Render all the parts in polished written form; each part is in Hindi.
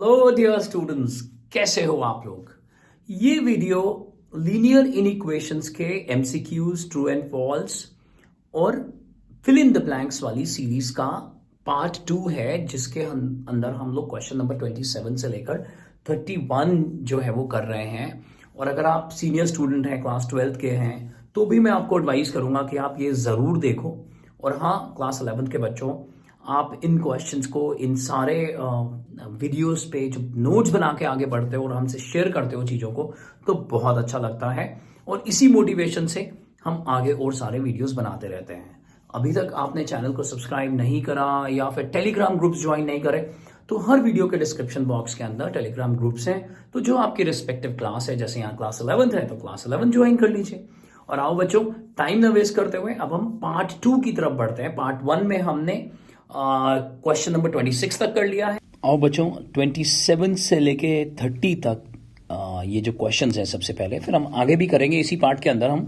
हेलो डियर स्टूडेंट्स, कैसे हो आप लोग। ये वीडियो लीनियर इनइक्वेशंस के एमसीक्यूज, ट्रू एंड फॉल्स और फिल इन द ब्लैंक्स वाली सीरीज का पार्ट 2 है, जिसके अंदर हम लोग क्वेश्चन नंबर 27 से लेकर 31 जो है वो कर रहे हैं। और अगर आप सीनियर स्टूडेंट हैं, क्लास 12th के हैं, तो भी मैं आपको एडवाइस करूंगा कि आप ये ज़रूर देखो। और हाँ, क्लास 11th के बच्चों, आप इन क्वेश्चंस को, इन सारे वीडियोस पे जो नोट्स बना के आगे बढ़ते हो और हमसे शेयर करते हो चीज़ों को, तो बहुत अच्छा लगता है। और इसी मोटिवेशन से हम आगे और सारे वीडियोस बनाते रहते हैं। अभी तक आपने चैनल को सब्सक्राइब नहीं करा या फिर टेलीग्राम ग्रुप्स ज्वाइन नहीं करे, तो हर वीडियो के डिस्क्रिप्शन बॉक्स के अंदर टेलीग्राम ग्रुप्स हैं। तो जो आपकी रिस्पेक्टिव क्लास है, जैसे यहाँ क्लास 11th है तो क्लास 11 ज्वाइन कर लीजिए। और आओ बच्चों, टाइम न वेस्ट करते हुए अब हम पार्ट 2 की तरफ बढ़ते हैं। पार्ट 1 में हमने क्वेश्चन नंबर 26 तक कर लिया है। आओ बच्चों, 27 से लेके 30 तक ये जो क्वेश्चंस हैं सबसे पहले, फिर हम आगे भी करेंगे। इसी पार्ट के अंदर हम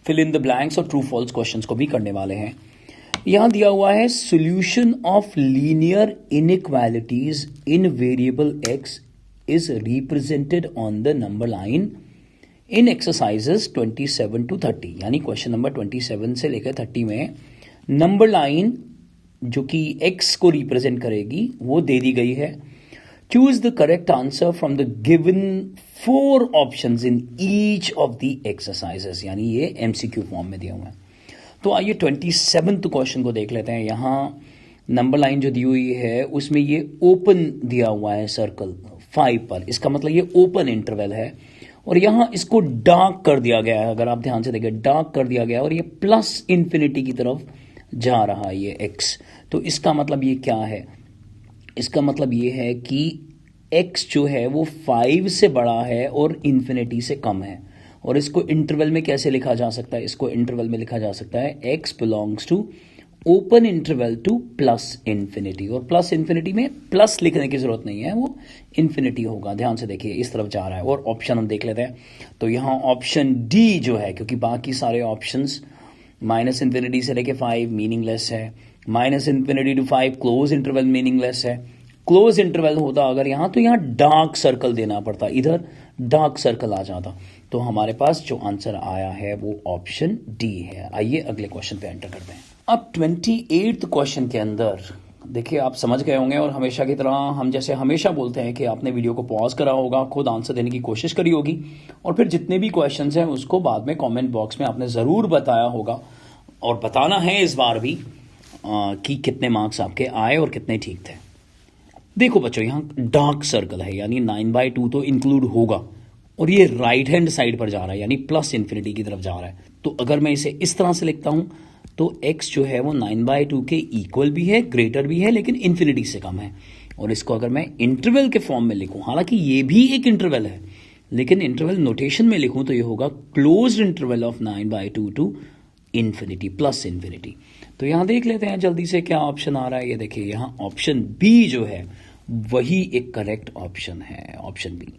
फिल इन द ब्लैंक्स और ट्रू फॉल्स क्वेश्चंस को भी करने वाले हैं। यहां दिया हुआ है solution of linear inequalities in variable x is represented on the number line in exercises 27 to 30। यानी क्वेश्चन नंबर 27 से लेकर 30 में नंबर लाइन जो कि x को रिप्रेजेंट करेगी वो दे दी गई है। Choose the correct answer from the given 4 options in each of the exercises. यानी ये एमसीक्यू फॉर्म में दिया हुआ है। तो आइए 27th क्वेश्चन को देख लेते हैं। यहाँ नंबर लाइन जो दी हुई है उसमें ये ओपन दिया हुआ है सर्कल 5 पर, इसका मतलब ये ओपन इंटरवल है। और यहां इसको डार्क कर दिया गया है, अगर आप ध्यान से देखें डार्क कर दिया गया है, और ये प्लस इंफिनिटी की तरफ जा रहा है ये x। तो इसका मतलब ये क्या है? इसका मतलब ये है कि x जो है वो 5 से बड़ा है और इंफिनिटी से कम है। और इसको इंटरवल में कैसे लिखा जा सकता है? इसको इंटरवल में लिखा जा सकता है x belongs to open interval to plus infinity. और प्लस इंफिनिटी में प्लस लिखने की जरूरत नहीं है, वो इंफिनिटी होगा। ध्यान से देखिए, इस तरफ जा रहा है। और ऑप्शन हम देख लेते हैं। तो यहाँ ऑप्शन डी जो है, क्योंकि बाकी सारे ऑप्शंस माइनस इंफिनिटी से लेके 5 मीनिंगलेस है, minus infinity to 5 close interval meaningless है। क्लोज इंटरवल होता अगर यहां, तो यहां डार्क सर्कल देना पड़ता, इधर डार्क सर्कल आ जाता। तो हमारे पास जो आंसर आया है वो ऑप्शन डी है। आइए अगले क्वेश्चन पे एंटर करते हैं। अब 28th क्वेश्चन के अंदर देखिए, आप समझ गए होंगे और हमेशा की तरह हम जैसे हमेशा बोलते हैं कि आपने वीडियो को पॉज करा होगा, खुद आंसर देने की कोशिश करी होगी, और फिर जितने भी क्वेश्चंस हैं उसको बाद में कमेंट बॉक्स में आपने ज़रूर बताया होगा। और बताना है इस बार भी कि कितने मार्क्स आपके आए और कितने ठीक थे। देखो बच्चों, यहाँ डार्क सर्कल है, यानी 9/2 तो इंक्लूड होगा, और ये राइट हैंड साइड पर जा रहा है, यानी प्लस इन्फिनिटी की तरफ जा रहा है। तो अगर मैं इसे इस तरह से लिखता हूं तो x जो है वो 9/2 के इक्वल भी है, ग्रेटर भी है, लेकिन इन्फिनिटी से कम है। और इसको अगर मैं इंटरवल के फॉर्म में लिखूं, हालांकि ये भी एक इंटरवल है, लेकिन इंटरवल नोटेशन में लिखूं तो ये होगा closed interval of 9/2 to infinity, plus infinity. तो यहां देख लेते हैं जल्दी से क्या ऑप्शन आ रहा है। ये देखिए, यहां ऑप्शन बी जो है वही एक करेक्ट ऑप्शन है, ऑप्शन बी।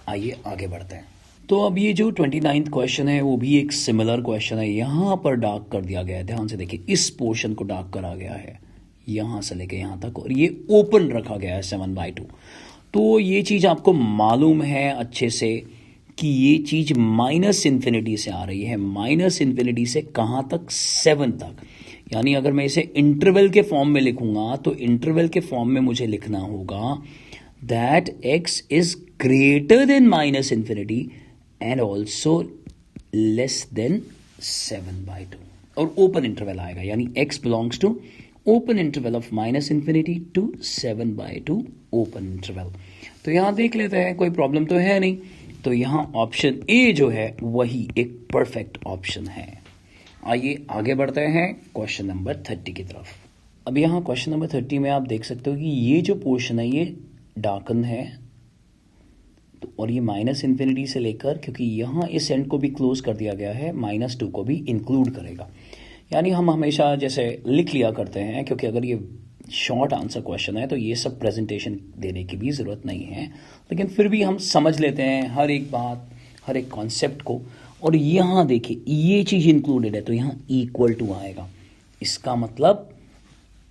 आइए आगे बढ़ते हैं। तो अब ये जो 29th क्वेश्चन है वो भी एक सिमिलर क्वेश्चन है। यहां पर डार्क कर दिया गया है, ध्यान से देखिए, इस पोर्शन को डार्क करा गया है यहां से लेके यहां तक, और ये ओपन रखा गया है 7/2। तो ये चीज आपको मालूम है अच्छे से कि ये चीज माइनस इन्फिनिटी से आ रही है। माइनस इन्फिनिटी से कहां तक? 7 तक। यानी अगर मैं इसे इंटरवल के फॉर्म में लिखूंगा तो इंटरवल के फॉर्म में मुझे लिखना होगा that x is greater than minus infinity and also less than 7/2। और ओपन इंटरवल आएगा, यानी x belongs to open interval of minus infinity to 7/2 open interval. तो यहां देख लेते हैं, कोई प्रॉब्लम तो है नहीं। तो यहां ऑप्शन ए जो है वही एक परफेक्ट ऑप्शन है। आइए आगे बढ़ते हैं क्वेश्चन नंबर 30 की तरफ। अब यहां क्वेश्चन नंबर 30 में आप देख सकते हो कि ये जो पोर्शन है ये डार्कन है, तो और ये माइनस इन्फिनिटी से लेकर, क्योंकि यहां इस एंड को भी क्लोज कर दिया गया है, -2 को भी इंक्लूड करेगा। यानी हम हमेशा जैसे लिख लिया करते हैं, क्योंकि अगर ये शॉर्ट आंसर क्वेश्चन है तो ये सब प्रेजेंटेशन देने की भी ज़रूरत नहीं है, लेकिन फिर भी हम समझ लेते हैं हर एक बात, हर एक कॉन्सेप्ट को। और यहाँ देखिए, ये चीज़ इंक्लूडेड है तो यहाँ इक्वल टू आएगा। इसका मतलब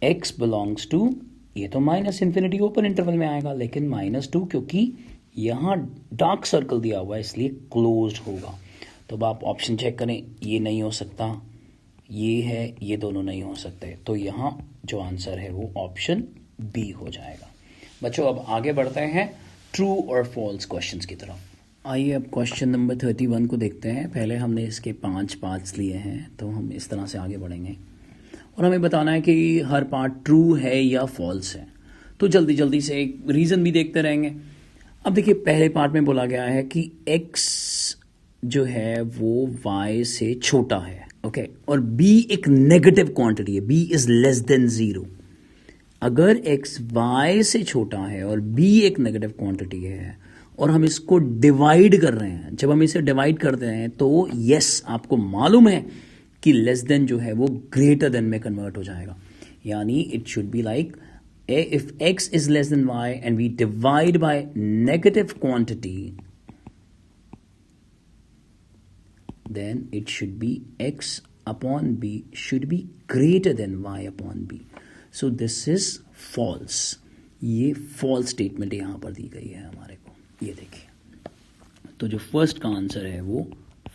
x बिलोंग्स टू ये तो माइनस इन्फिनिटी ओपन इंटरवल में आएगा, लेकिन -2 क्योंकि यहाँ डार्क सर्कल दिया हुआ है इसलिए क्लोज्ड होगा। तो अब आप ऑप्शन चेक करें, ये नहीं हो सकता, ये है, ये दोनों नहीं हो सकते, तो यहाँ जो आंसर है वो ऑप्शन बी हो जाएगा। बच्चों अब आगे बढ़ते हैं ट्रू और फॉल्स क्वेश्चंस की तरफ। आइए अब क्वेश्चन नंबर 31 को देखते हैं। पहले हमने इसके 5 पार्ट्स लिए हैं, तो हम इस तरह से आगे बढ़ेंगे और हमें बताना है कि हर पार्ट ट्रू है या फॉल्स है। तो जल्दी जल्दी से एक रीज़न भी देखते रहेंगे। अब देखिए पहले पार्ट में बोला गया है कि x जो है वो y से छोटा है, ओके, और b एक नेगेटिव क्वांटिटी है, b इज लेस देन 0। अगर x y से छोटा है और b एक नेगेटिव क्वांटिटी है और हम इसको डिवाइड कर रहे हैं, जब हम इसे डिवाइड करते हैं तो यस आपको मालूम है कि लेस देन जो है वो ग्रेटर देन में कन्वर्ट हो जाएगा। यानी it should be like if x is less than y and we divide by negative quantity, then it should be x upon b should be greater than y upon b. So this is false. ये false statement यहाँ पर दी गई है हमारे को, ये देखिए। तो जो फर्स्ट का आंसर है वो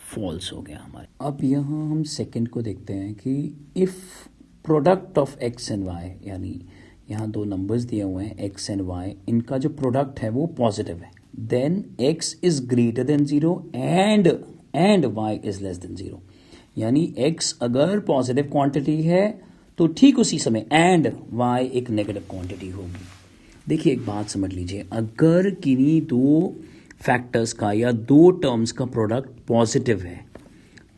false हो गया हमारे। अब यहाँ हम सेकंड को देखते हैं कि if product of x and y, यानी यहाँ दो नंबर्स दिए हुए हैं x एंड y, इनका जो प्रोडक्ट है वो पॉजिटिव है, then x is greater than 0 and y is less than 0। यानी x अगर पॉजिटिव क्वांटिटी है तो ठीक उसी समय एंड y एक नेगेटिव क्वांटिटी होगी। देखिए एक बात समझ लीजिए, अगर किन्हीं दो फैक्टर्स का या दो टर्म्स का प्रोडक्ट पॉजिटिव है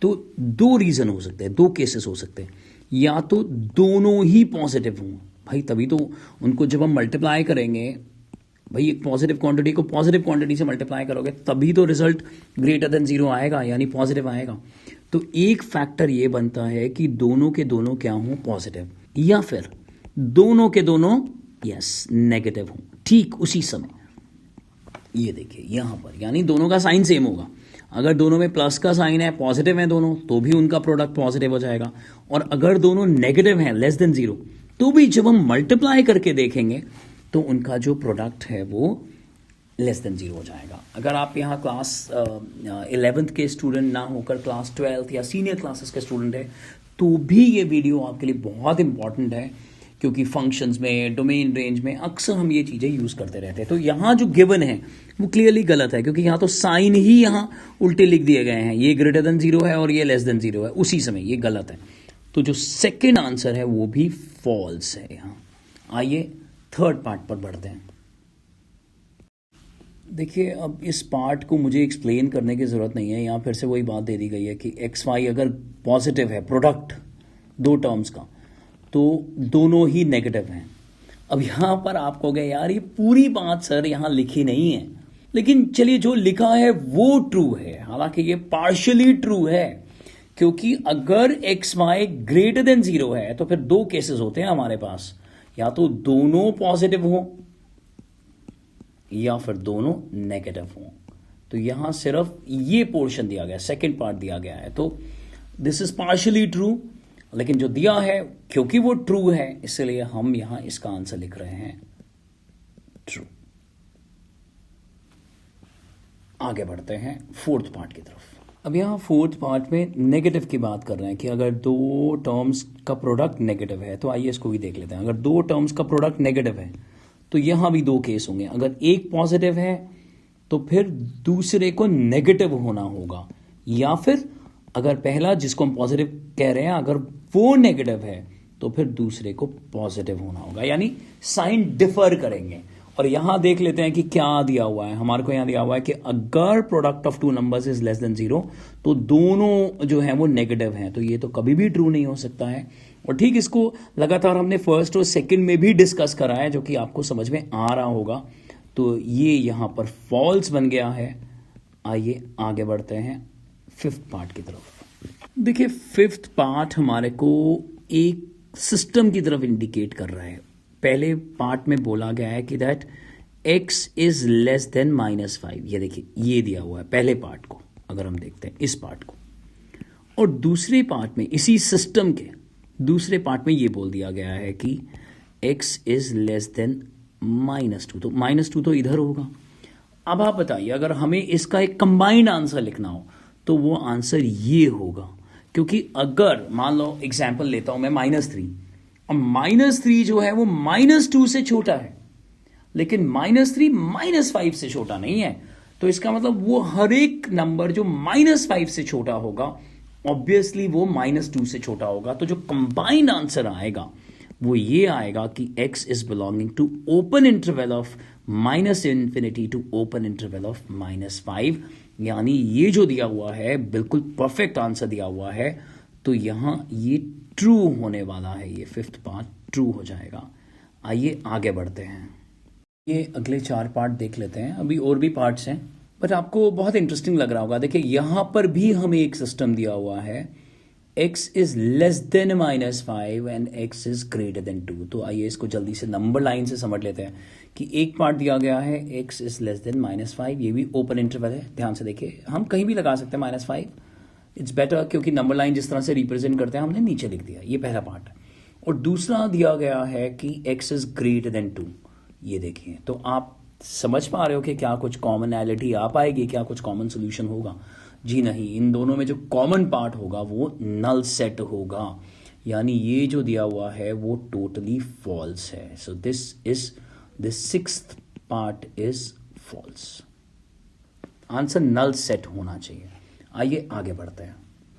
तो दो रीजन हो सकते हैं, दो केसेस हो सकते हैं। या तो दोनों ही पॉजिटिव हों भाई, तभी तो उनको जब हम मल्टीप्लाई करेंगे, भाई एक पॉजिटिव क्वांटिटी को पॉजिटिव क्वांटिटी से मल्टीप्लाई करोगे तभी तो रिजल्ट ग्रेटर देन 0 आएगा, यानी पॉजिटिव आएगा। तो एक फैक्टर ये बनता है कि दोनों के दोनों क्या हों, पॉजिटिव, या फिर दोनों के दोनों यस नेगेटिव हों ठीक उसी समय। ये देखिए यहां पर, यानी दोनों का साइन सेम होगा। अगर दोनों में प्लस का साइन है, पॉजिटिव है दोनों, तो भी उनका प्रोडक्ट पॉजिटिव हो जाएगा। और अगर दोनों नेगेटिव हैं, लेस देन 0, तो भी जब हम मल्टीप्लाई करके देखेंगे तो उनका जो प्रोडक्ट है वो लेस देन 0 हो जाएगा। अगर आप यहाँ क्लास 11th के स्टूडेंट ना होकर क्लास 12th या सीनियर क्लासेस के स्टूडेंट है तो भी ये वीडियो आपके लिए बहुत इंपॉर्टेंट है, क्योंकि फंक्शंस में, डोमेन रेंज में अक्सर हम ये चीज़ें यूज़ करते रहते हैं। तो यहाँ जो गिवन है वो क्लियरली गलत है, क्योंकि यहाँ तो साइन ही यहाँ उल्टे लिख दिए गए हैं, ये ग्रेटर देन 0 है और ये लेस देन 0 है उसी समय, ये गलत है। तो जो सेकेंड आंसर है वो भी फॉल्स है यहाँ। आइए थर्ड पार्ट पर बढ़ते हैं। देखिए अब इस पार्ट को मुझे एक्सप्लेन करने की ज़रूरत नहीं है, यहाँ फिर से वही बात दे दी गई है कि एक्स वाई अगर पॉजिटिव है प्रोडक्ट दो टर्म्स का तो दोनों ही नेगेटिव हैं। अब यहाँ पर आप कहोगे यार ये पूरी बात सर यहाँ लिखी नहीं है, लेकिन चलिए जो लिखा है वो ट्रू है, हालांकि ये पार्शियली ट्रू है, क्योंकि अगर एक्स वाई ग्रेटर देन 0 है तो फिर दो केसेस होते हैं हमारे पास, या तो दोनों पॉजिटिव हो या फिर दोनों नेगेटिव हो। तो यहां सिर्फ ये पोर्शन दिया गया, सेकंड पार्ट दिया गया है, तो दिस इज पार्शियली ट्रू, लेकिन जो दिया है क्योंकि वो ट्रू है इसलिए हम यहां इसका आंसर लिख रहे हैं ट्रू। आगे बढ़ते हैं फोर्थ पार्ट की तरफ। अब यहाँ फोर्थ पार्ट में नेगेटिव की बात कर रहे हैं कि अगर दो टर्म्स का प्रोडक्ट नेगेटिव है, तो आइए इसको भी देख लेते हैं। अगर दो टर्म्स का प्रोडक्ट नेगेटिव है तो यहाँ भी दो केस होंगे। अगर एक पॉजिटिव है तो फिर दूसरे को नेगेटिव होना होगा, या फिर अगर पहला जिसको हम पॉजिटिव कह रहे हैं अगर वो नेगेटिव है तो फिर दूसरे को पॉजिटिव होना होगा, यानी साइन डिफर करेंगे। और यहां देख लेते हैं कि क्या दिया हुआ है। हमारे को यहां दिया हुआ है कि अगर product of two numbers is less than 0 तो दोनों जो है वो नेगेटिव हैं, तो ये तो कभी भी ट्रू नहीं हो सकता है। और ठीक इसको लगातार हमने फर्स्ट और सेकंड में भी डिस्कस करा है, जो कि आपको समझ में आ रहा होगा। तो ये यहां पर फॉल्स बन गया है। आइए आगे बढ़ते हैं फिफ्थ पार्ट की तरफ। देखिए फिफ्थ पार्ट हमारे को एक सिस्टम की तरफ इंडिकेट कर रहा है। पहले पार्ट में बोला गया है कि that x is less then -5। ये देखिए ये दिया हुआ है पहले पार्ट को, अगर हम देखते हैं इस पार्ट को। और दूसरे पार्ट में, इसी सिस्टम के दूसरे पार्ट में ये बोल दिया गया है कि x इज लेस देन -2, तो -2 तो इधर होगा। अब आप बताइए, अगर हमें इसका एक कंबाइंड आंसर लिखना हो तो वो आंसर ये होगा, क्योंकि अगर मान लो एग्जाम्पल लेता हूं मैं -3, और -3 जो है वो -2 से छोटा है, लेकिन -3 -5 से छोटा नहीं है, तो इसका मतलब वो हर एक नंबर जो -5 से छोटा होगा ऑब्वियसली वो -2 से छोटा होगा। तो जो कंबाइंड आंसर आएगा वो ये आएगा कि x is belonging to open interval of -∞ to open interval of -5, यानी ये जो दिया हुआ है बिल्कुल परफेक्ट आंसर दिया हुआ है। तो यहां ये ट्रू होने वाला है, ये फिफ्थ पार्ट ट्रू हो जाएगा। आइए आगे बढ़ते हैं, ये अगले 4 पार्ट देख लेते हैं। अभी और भी पार्ट्स हैं बट आपको बहुत इंटरेस्टिंग लग रहा होगा। देखिए यहां पर भी हमें एक सिस्टम दिया हुआ है, x is less then -5 and x is greater then 2। तो आइए इसको जल्दी से नंबर लाइन से समझ लेते हैं कि एक पार्ट दिया गया है x इज लेस देन -5, ये भी ओपन इंटरवल है। ध्यान से देखिए, हम कहीं भी लगा सकते हैं -5, इट्स बेटर, क्योंकि नंबर लाइन जिस तरह से रिप्रेजेंट करते हैं हमने नीचे लिख दिया, ये पहला पार्ट है। और दूसरा दिया गया है कि x इज ग्रेटर देन 2, ये देखिए। तो आप समझ पा रहे हो कि क्या कुछ कॉमनैलिटी आ पाएगी, क्या कुछ कॉमन सोल्यूशन होगा? जी नहीं, इन दोनों में जो कॉमन पार्ट होगा वो नल सेट होगा, यानी ये जो दिया हुआ है वो टोटली फॉल्स है। So this sixth part is false, answer null set होना चाहिए। आइए आगे बढ़ते हैं।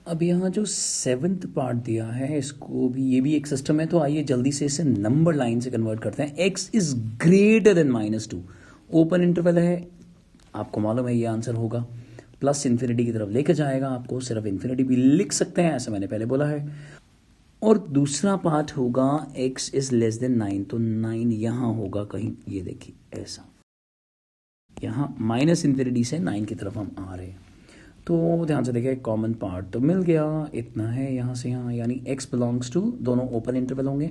अब यहाँ जो 7th पार्ट दिया है इसको भी, ये भी एक सिस्टम है, तो आइए जल्दी से इसे नंबर लाइन से कन्वर्ट करते हैं। x is greater then -2, open interval है, आपको मालूम है ये आंसर होगा, प्लस इन्फिनिटी की तरफ लेकर जाएगा आपको, सिर्फ इन्फिनिटी भी लिख सकते हैं, ऐसा मैंने पहले बोला है। और दूसरा पार्ट होगा x इज लेस देन 9, तो 9 यहाँ होगा कहीं, ये देखिए ऐसा, यहाँ -∞ से 9 की तरफ हम आ रहे हैं। तो ध्यान से देखिए, कॉमन पार्ट तो मिल गया, इतना है यहाँ से यहाँ, यानी x बिलोंग्स टू, दोनों ओपन इंटरवल होंगे,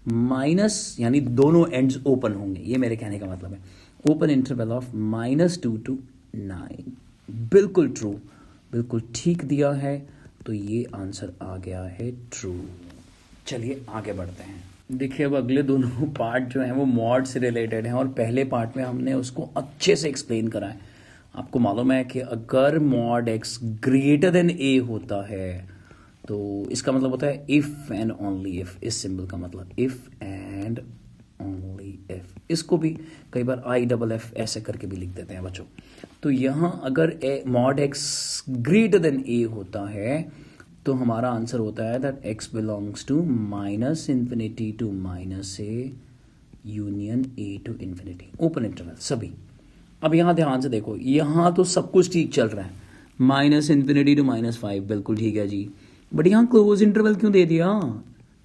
माइनस यानी दोनों एंड्स ओपन होंगे, ये मेरे कहने का मतलब है, ओपन इंटरवल ऑफ -2 to 9। बिल्कुल ट्रू, बिल्कुल ठीक दिया है, तो ये आंसर आ गया है ट्रू। चलिए आगे बढ़ते हैं। देखिए अब अगले दोनों पार्ट जो हैं वो मॉड से रिलेटेड हैं, और पहले पार्ट में हमने उसको अच्छे से एक्सप्लेन करा है। आपको मालूम है कि अगर mod x greater than a होता है तो इसका मतलब होता है इफ एंड ओनली इफ, इस सिंबल का मतलब इफ एंड ओनली इफ। इसको भी कई बार IFF ऐसे करके भी लिख देते हैं बच्चों। तो यहाँ अगर mod x greater than a होता है तो हमारा आंसर होता है that x belongs to -∞ to -a union a to infinity, open interval सभी। अब यहाँ ध्यान से देखो, यहाँ तो सब कुछ ठीक चल रहा है, -∞ टू -5 बिल्कुल ठीक है जी, बट यहाँ क्लोज इंटरवल क्यों दे दिया?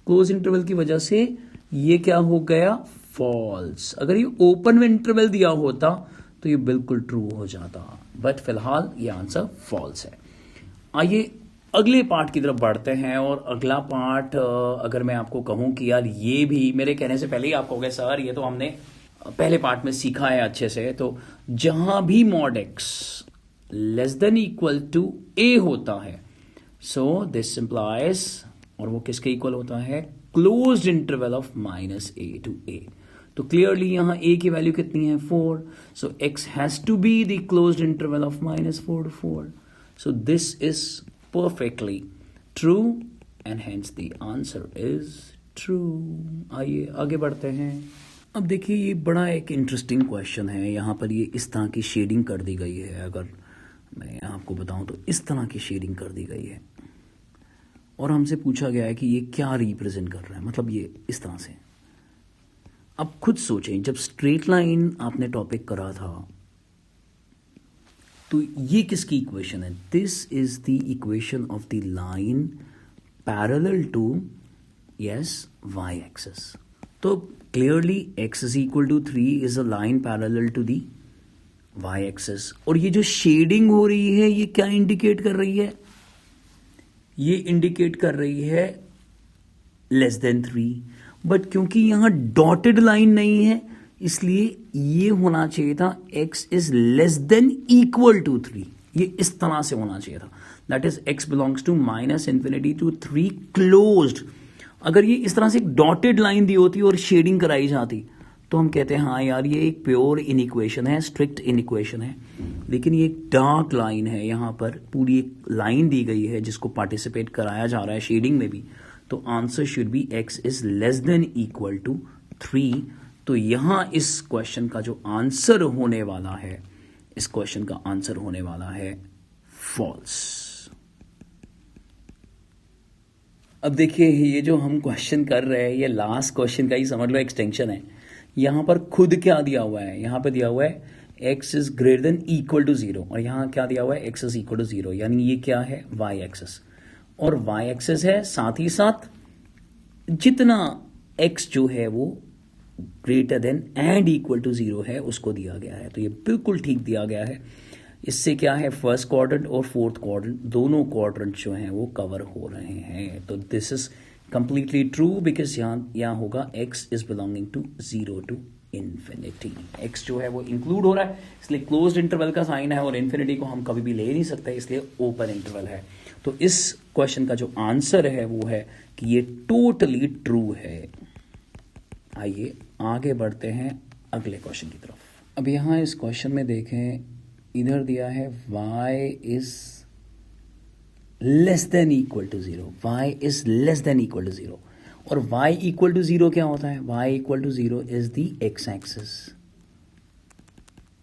क्लोज इंटरवल की वजह से ये क्या हो गया? फॉल्स। अगर ये ओपन इंटरवल दिया होता तो ये बिल्कुल ट्रू हो जाता, बट फिलहाल ये आंसर फॉल्स है। आइए अगले पार्ट की तरफ बढ़ते हैं, और अगला पार्ट अगर मैं आपको कहूं कि यार ये भी मेरे कहने से पहले ही आप कहोगे सर ये तो हमने पहले पार्ट में सीखा है अच्छे से, तो जहां भी mod x less than equal to a होता है, सो दिस सिंप्लाइज, और वो किसके इक्वल होता है? Closed interval of -a to a। तो क्लियरली यहां a की वैल्यू कितनी है? 4, so x has to be the closed interval of -4 to 4, so this is perfectly true and hence the answer is true. आइए आगे बढ़ते हैं। अब देखिए ये बड़ा एक इंटरेस्टिंग क्वेश्चन है, यहाँ पर ये इस तरह की शेडिंग कर दी गई है, अगर मैं आपको बताऊं तो इस तरह की शेडिंग कर दी गई है, और हमसे पूछा गया है कि ये क्या रिप्रेजेंट कर रहा है, मतलब ये इस तरह से। अब खुद सोचें, जब स्ट्रेट लाइन आपने टॉपिक करा था तो ये किसकी इक्वेशन है? This is the equation of the line parallel to y axis. तो clearly x is equal to 3 is a line parallel to the y axis, और ये जो शेडिंग हो रही है ये क्या इंडिकेट कर रही है? ये इंडिकेट कर रही है लेस देन 3, बट क्योंकि यहां डॉटेड लाइन नहीं है इसलिए ये होना चाहिए था x is less than equal to 3, ये इस तरह से होना चाहिए था, that is x belongs to -∞ to 3 closed. अगर ये इस तरह से एक डॉटेड लाइन दी होती और शेडिंग कराई जाती तो हम कहते हैं हाँ यार ये एक प्योर इनइक्वेशन है, स्ट्रिक्ट इनइक्वेशन है। लेकिन ये एक डार्क लाइन है, यहाँ पर पूरी एक लाइन दी गई है जिसको पार्टिसिपेट कराया जा रहा है शेडिंग में भी। तो answer should be x is less than equal to 3। तो यहाँ इस क्वेश्चन का जो आंसर होने वाला है, इस क्वेश्चन का आंसर होने वाला है फॉल्स। अब देखिए ये जो हम क्वेश्चन कर रहे हैं ये लास्ट क्वेश्चन का ही समझ लो एक्सटेंशन है। यहाँ पर खुद क्या दिया हुआ है, यहाँ पर दिया हुआ है x is greater than equal to 0 और यहाँ क्या दिया हुआ है x इज इक्वल टू 0, यानी ये क्या है y एक्सेस और y एक्सेस है, साथ ही साथ जितना x जो है वो greater than and equal to 0 है उसको दिया गया है। तो ये बिल्कुल ठीक दिया गया है। इससे क्या है फर्स्ट क्वाड्रेंट और फोर्थ क्वाड्रेंट दोनों क्वाड्रेंट जो हैं वो कवर हो रहे हैं। तो this is completely true because यहाँ होगा x is belonging to 0 to infinity. x जो है वो इंक्लूड हो रहा है इसलिए क्लोज्ड इंटरवल का साइन है और इन्फिनिटी को हम कभी भी ले नहीं सकते इसलिए ओपन इंटरवल है। तो इस क्वेश्चन का जो आंसर है वो है कि ये टोटली ट्रू है। आइए आगे बढ़ते हैं अगले क्वेश्चन की तरफ। अब यहाँ इस क्वेश्चन में देखें, इधर दिया है y is less than equal to 0, y is less than equal to 0 और y इक्वल टू 0 क्या होता है, y equal to 0 is the x axis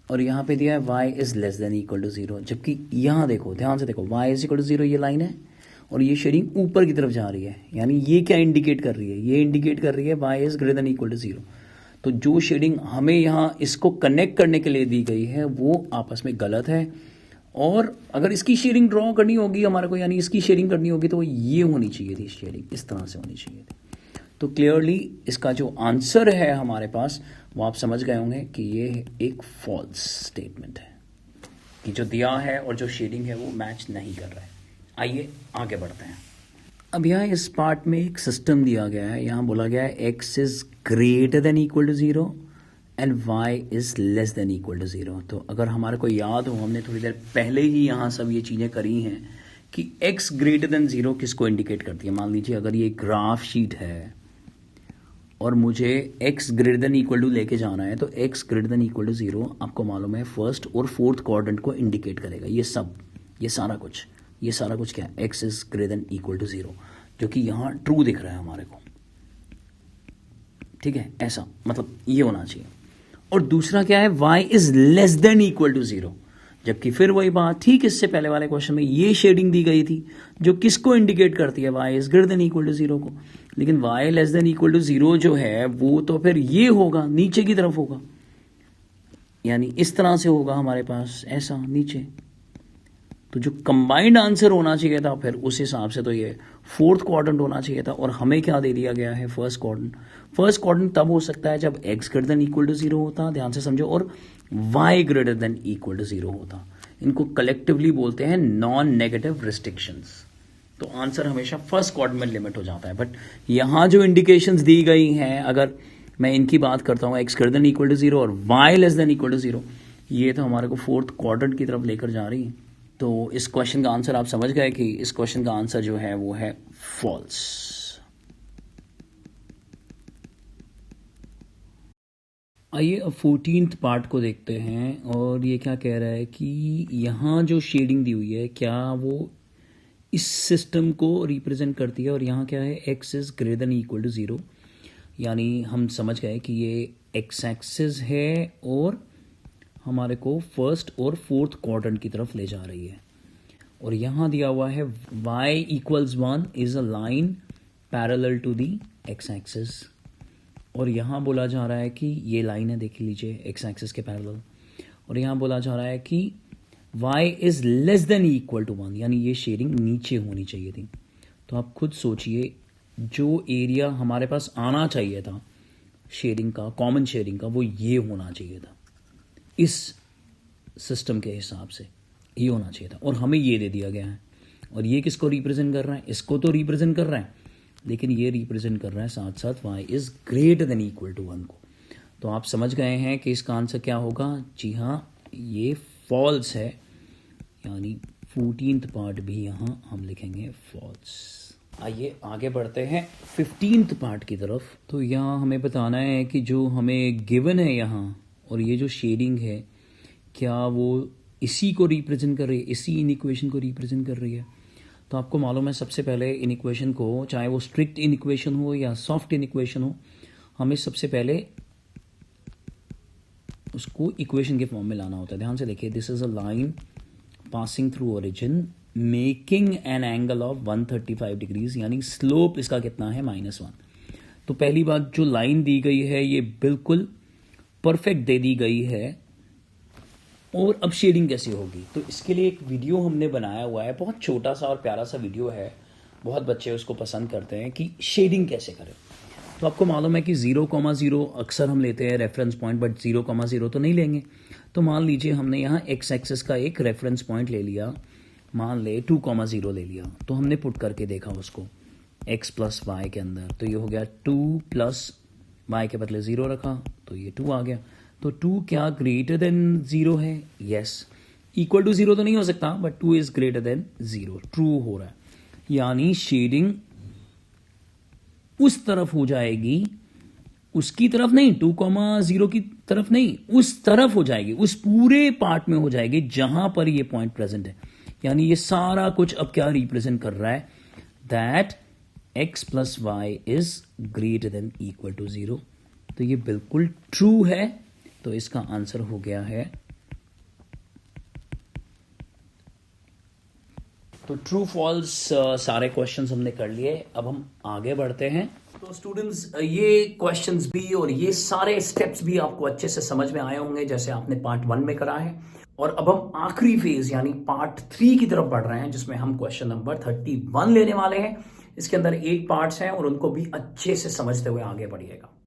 और यहाँ पे दिया है y is less than equal to 0, जबकि यहाँ देखो ध्यान से देखो y इज इक्वल टू 0 ये लाइन है और ये शेडिंग ऊपर की तरफ जा रही है, यानी ये क्या इंडिकेट कर रही है, ये इंडिकेट कर रही है y is greater than equal to 0। तो जो शेडिंग हमें यहाँ इसको कनेक्ट करने के लिए दी गई है वो आपस में गलत है और अगर इसकी शेडिंग ड्रॉ करनी होगी हमारे को, यानी इसकी शेडिंग करनी होगी तो ये होनी चाहिए थी, शेडिंग इस तरह से होनी चाहिए थी। तो क्लियरली इसका जो आंसर है हमारे पास वो आप समझ गए होंगे कि ये एक फॉल्स स्टेटमेंट है कि जो दिया है और जो शेडिंग है वो मैच नहीं कर रहा है। आइए आगे बढ़ते हैं। अब यहाँ इस पार्ट में एक सिस्टम दिया गया है, यहाँ बोला गया है x is greater than equal to 0 and y is less than equal to 0। तो अगर हमारे को याद हो हमने थोड़ी देर पहले ही यहाँ सब ये चीज़ें करी हैं कि x ग्रेटर देन 0 किसको इंडिकेट करती है। मान लीजिए अगर ये ग्राफ शीट है और मुझे x greater than equal to लेके जाना है तो x greater than equal to 0 आपको मालूम है फर्स्ट और फोर्थ क्वाड्रेंट को इंडिकेट करेगा। ये सारा कुछ क्या है, x is greater than equal to 0, जो कि यहाँ ट्रू दिख रहा है हमारे को, ठीक है, ऐसा मतलब ये होना चाहिए। और दूसरा क्या है, y is less than equal to 0, जबकि फिर वही बात ठीक इससे पहले वाले क्वेश्चन में ये शेडिंग दी गई थी जो किसको इंडिकेट करती है, y is greater than equal to 0 को। लेकिन y less than equal to 0 जो है वो तो फिर ये होगा, नीचे की तरफ होगा, यानी इस तरह से होगा हमारे पास, ऐसा नीचे। तो जो कंबाइंड आंसर होना चाहिए था फिर उस हिसाब से तो ये फोर्थ क्वाड्रेंट होना चाहिए था और हमें क्या दे दिया गया है, फर्स्ट क्वाड्रेंट। फर्स्ट क्वाड्रेंट तब हो सकता है जब x greater than equal to 0 होता, ध्यान से समझो, और y greater than equal to 0 होता। इनको कलेक्टिवली बोलते हैं नॉन नेगेटिव रिस्ट्रिक्शंस। तो आंसर हमेशा फर्स्ट क्वाड्रेंट में लिमिट हो जाता है। बट यहाँ जो इंडिकेशंस दी गई हैं, अगर मैं इनकी बात करता हूँ x greater than equal to 0 और y less than equal to 0, ये तो हमारे को फोर्थ क्वाड्रेंट की तरफ लेकर जा रही है। तो इस क्वेश्चन का आंसर आप समझ गए कि इस क्वेश्चन का आंसर जो है वो है फॉल्स। आइए अब 14th पार्ट को देखते हैं और ये क्या कह रहा है कि यहाँ जो शेडिंग दी हुई है क्या वो इस सिस्टम को रिप्रेजेंट करती है, और यहाँ क्या है x is greater than equal to 0, यानी हम समझ गए कि ये x एक्सिस है और हमारे को फर्स्ट और फोर्थ क्वाड्रेंट की तरफ ले जा रही है। और यहाँ दिया हुआ है y equals 1 is a line parallel to the x axis, और यहाँ बोला जा रहा है कि ये लाइन है, देख लीजिए x एक्सिस के पैरेलल, और यहाँ बोला जा रहा है कि y is less than equal to 1, यानी ये शेडिंग नीचे होनी चाहिए थी। तो आप खुद सोचिए जो एरिया हमारे पास आना चाहिए था शेडिंग का, कॉमन शेडिंग का, वो ये होना चाहिए था, इस सिस्टम के हिसाब से ये होना चाहिए था, और हमें ये दे दिया गया है। और ये किसको रिप्रेजेंट कर रहा है, इसको तो रिप्रेजेंट कर रहा है, लेकिन ये रिप्रेजेंट कर रहा है साथ साथ y is greater than equal to 1 को। तो आप समझ गए हैं कि इसका आंसर क्या होगा। जी हाँ, ये फॉल्स है, यानी 14th पार्ट भी यहाँ हम लिखेंगे फॉल्स। आइए आगे बढ़ते हैं 15th पार्ट की तरफ। तो यहाँ हमें बताना है कि जो हमें गिवन है यहाँ और ये जो शेडिंग है क्या वो इसी को रिप्रेजेंट कर रही है, इसी इन इक्वेशन को रिप्रेजेंट कर रही है। तो आपको मालूम है सबसे पहले इन इक्वेशन को, चाहे वो स्ट्रिक्ट इन इक्वेशन हो या सॉफ्ट इन इक्वेशन हो, हमें सबसे पहले उसको इक्वेशन के फॉर्म में लाना होता है। ध्यान से देखिए, this is a line passing through origin making an angle of 135 degrees, यानी स्लोप इसका कितना है -1। तो पहली बात, जो लाइन दी गई है ये बिल्कुल परफेक्ट दे दी गई है। और अब शेडिंग कैसे होगी, तो इसके लिए एक वीडियो हमने बनाया हुआ है, बहुत छोटा सा और प्यारा सा वीडियो है, बहुत बच्चे उसको पसंद करते हैं कि शेडिंग कैसे करें। तो आपको मालूम है कि 0,0 अक्सर हम लेते हैं रेफरेंस पॉइंट, बट 0,0 तो नहीं लेंगे। तो मान लीजिए हमने यहाँ एक्स एक्सिस का एक रेफरेंस पॉइंट ले लिया, मान ले 2,0 ले लिया। तो हमने पुट करके देखा उसको x प्लस वाई के अंदर, तो ये हो गया 2 प्लस वाई के बदले 0 रखा तो ये 2 आ गया। तो 2 क्या ग्रेटर देन 0 है? यस। इक्वल टू 0 तो नहीं हो सकता, but 2 is greater than 0, true हो रहा है। यानी शेडिंग उस तरफ हो जाएगी, उसकी तरफ नहीं, 2,0 की तरफ नहीं, उस तरफ हो जाएगी, उस पूरे पार्ट में हो जाएगी जहां पर ये पॉइंट प्रेजेंट है। यानी ये सारा कुछ अब क्या रिप्रेजेंट कर रहा है? That x plus y is greater than equal to 0। तो ये बिल्कुल ट्रू है। तो इसका आंसर हो गया है, तो ट्रू फॉल्स सारे क्वेश्चंस हमने कर लिए। अब हम आगे बढ़ते हैं। तो स्टूडेंट्स, ये क्वेश्चंस भी और ये सारे स्टेप्स भी आपको अच्छे से समझ में आए होंगे जैसे आपने पार्ट 1 में करा है। और अब हम आखिरी फेज यानी पार्ट 3 की तरफ बढ़ रहे हैं, जिसमें हम क्वेश्चन नंबर 31 लेने वाले हैं। इसके अंदर 8 पार्ट्स हैं और उनको भी अच्छे से समझते हुए आगे बढ़िएगा।